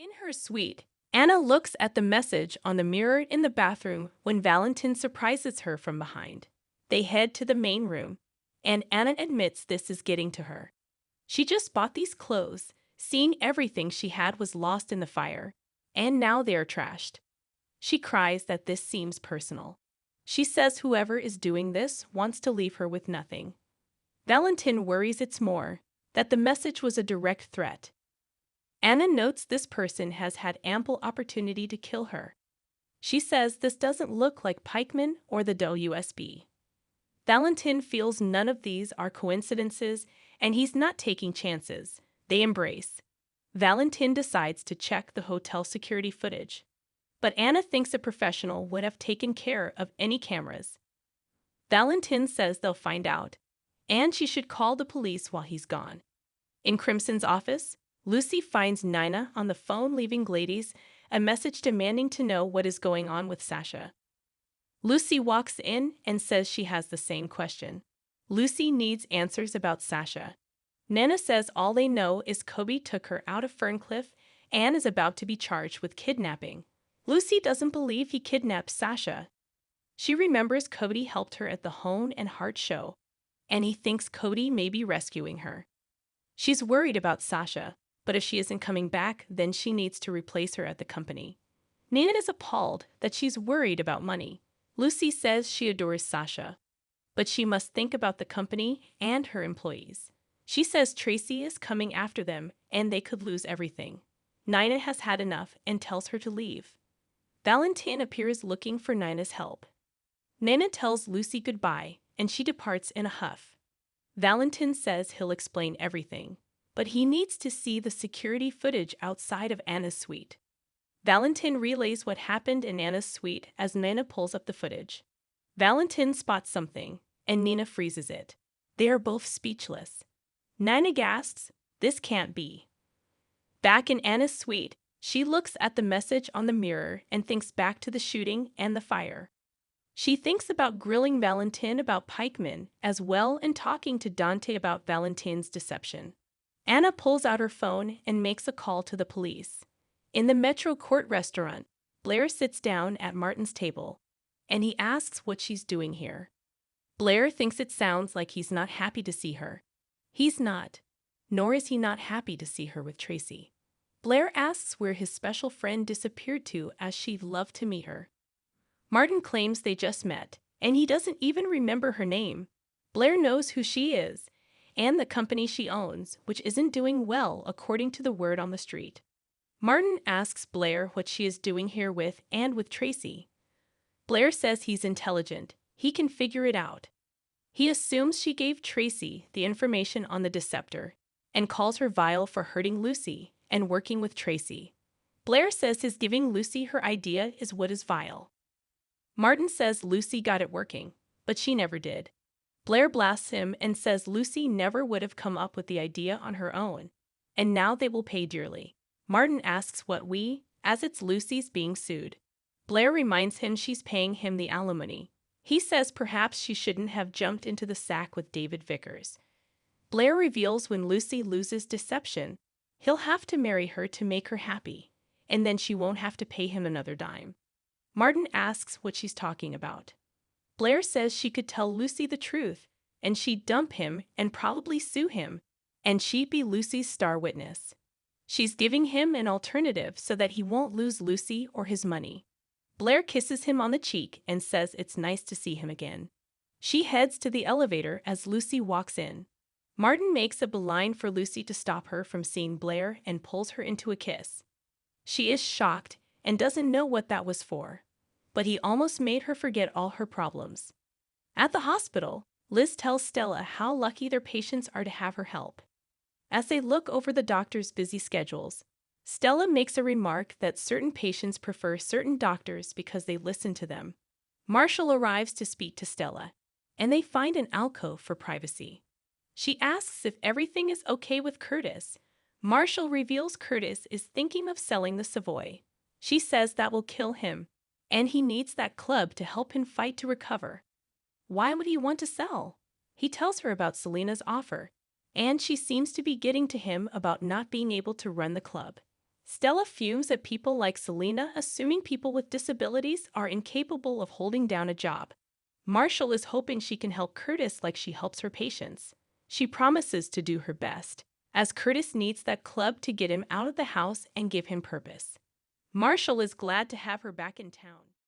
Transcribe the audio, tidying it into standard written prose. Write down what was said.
In her suite, Anna looks at the message on the mirror in the bathroom when Valentin surprises her from behind. They head to the main room, and Anna admits this is getting to her. She just bought these clothes, seeing everything she had was lost in the fire, and now they are trashed. She cries that this seems personal. She says whoever is doing this wants to leave her with nothing. Valentin worries it's more, that the message was a direct threat. Anna notes this person has had ample opportunity to kill her. She says this doesn't look like Pikeman or the WSB. Valentin feels none of these are coincidences, and he's not taking chances. They embrace. Valentin decides to check the hotel security footage. But Anna thinks a professional would have taken care of any cameras. Valentin says they'll find out, and she should call the police while he's gone. In Crimson's office, Lucy finds Nina on the phone leaving Gladys a message demanding to know what is going on with Sasha. Lucy walks in and says she has the same question. Lucy needs answers about Sasha. Nina says all they know is Kobe took her out of Ferncliff and is about to be charged with kidnapping. Lucy doesn't believe he kidnapped Sasha. She remembers Cody helped her at the Hone and Heart show, and he thinks Cody may be rescuing her. She's worried about Sasha, but if she isn't coming back, then she needs to replace her at the company. Nina is appalled that she's worried about money. Lucy says she adores Sasha, but she must think about the company and her employees. She says Tracy is coming after them and they could lose everything. Nina has had enough and tells her to leave. Valentin appears looking for Nina's help. Nina tells Lucy goodbye and she departs in a huff. Valentin says he'll explain everything, but he needs to see the security footage outside of Anna's suite. Valentin relays what happened in Anna's suite as Nina pulls up the footage. Valentin spots something, and Nina freezes it. They are both speechless. Nina gasps, "This can't be." Back in Anna's suite, she looks at the message on the mirror and thinks back to the shooting and the fire. She thinks about grilling Valentin about Pikeman as well and talking to Dante about Valentin's deception. Anna pulls out her phone and makes a call to the police. In the Metro Court restaurant, Blair sits down at Martin's table, and he asks what she's doing here. Blair thinks it sounds like he's not happy to see her. He's not, nor is he not happy to see her with Tracy. Blair asks where his special friend disappeared to as she'd love to meet her. Martin claims they just met, and he doesn't even remember her name. Blair knows who she is, and the company she owns, which isn't doing well according to the word on the street. Martin asks Blair what she is doing here with and with Tracy. Blair says he's intelligent. He can figure it out. He assumes she gave Tracy the information on the Deceptor and calls her vile for hurting Lucy and working with Tracy. Blair says his giving Lucy her idea is what is vile. Martin says Lucy got it working, but she never did. Blair blasts him and says Lucy never would have come up with the idea on her own, and now they will pay dearly. Martin asks what as it's Lucy's being sued. Blair reminds him she's paying him the alimony. He says perhaps she shouldn't have jumped into the sack with David Vickers. Blair reveals when Lucy loses deception, he'll have to marry her to make her happy, and then she won't have to pay him another dime. Martin asks what she's talking about. Blair says she could tell Lucy the truth, and she'd dump him and probably sue him, and she'd be Lucy's star witness. She's giving him an alternative so that he won't lose Lucy or his money. Blair kisses him on the cheek and says it's nice to see him again. She heads to the elevator as Lucy walks in. Martin makes a beeline for Lucy to stop her from seeing Blair and pulls her into a kiss. She is shocked and doesn't know what that was for, but he almost made her forget all her problems. At the hospital, Liz tells Stella how lucky their patients are to have her help. As they look over the doctors' busy schedules, Stella makes a remark that certain patients prefer certain doctors because they listen to them. Marshall arrives to speak to Stella, and they find an alcove for privacy. She asks if everything is okay with Curtis. Marshall reveals Curtis is thinking of selling the Savoy. She says that will kill him, and he needs that club to help him fight to recover. Why would he want to sell? He tells her about Selena's offer, and she seems to be getting to him about not being able to run the club. Stella fumes at people like Selena, assuming people with disabilities are incapable of holding down a job. Marshall is hoping she can help Curtis like she helps her patients. She promises to do her best, as Curtis needs that club to get him out of the house and give him purpose. Marshall is glad to have her back in town.